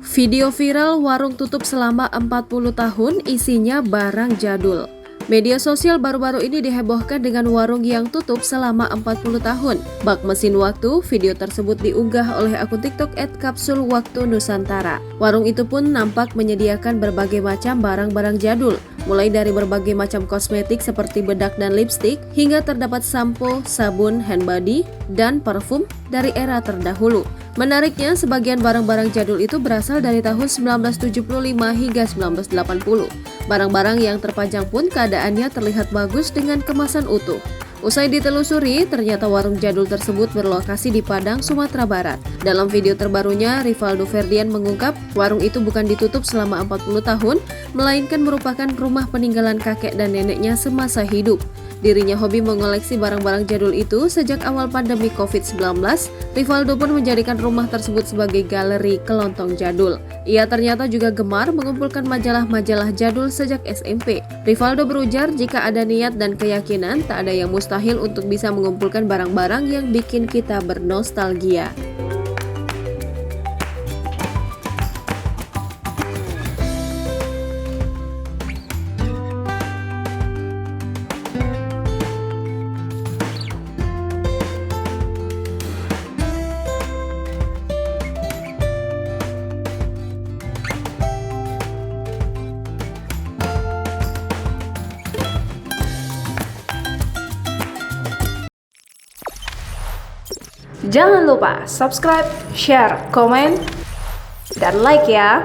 Video viral warung tutup selama 40 tahun isinya barang jadul. Media sosial baru-baru ini dihebohkan dengan warung yang tutup selama 40 tahun. Bak mesin waktu, video tersebut diunggah oleh akun TikTok @kapsulwaktunusantara. Warung itu pun nampak menyediakan berbagai macam barang-barang jadul, mulai dari berbagai macam kosmetik seperti bedak dan lipstik, hingga terdapat sampo, sabun, hand body, dan parfum dari era terdahulu. Menariknya, sebagian barang-barang jadul itu berasal dari tahun 1975 hingga 1980. Barang-barang yang terpajang pun keadaannya terlihat bagus dengan kemasan utuh. Usai ditelusuri, ternyata warung jadul tersebut berlokasi di Padang, Sumatera Barat. Dalam video terbarunya, Rivaldo Ferdian mengungkap warung itu bukan ditutup selama 40 tahun, melainkan merupakan rumah peninggalan kakek dan neneknya semasa hidup. Dirinya hobi mengoleksi barang-barang jadul itu sejak awal pandemi COVID-19. Rivaldo pun menjadikan rumah tersebut sebagai galeri kelontong jadul. Ia ternyata juga gemar mengumpulkan majalah-majalah jadul sejak SMP. Rivaldo berujar jika ada niat dan keyakinan, tak ada yang mustahil untuk bisa mengumpulkan barang-barang yang bikin kita bernostalgia. Jangan lupa subscribe, share, komen, dan like ya.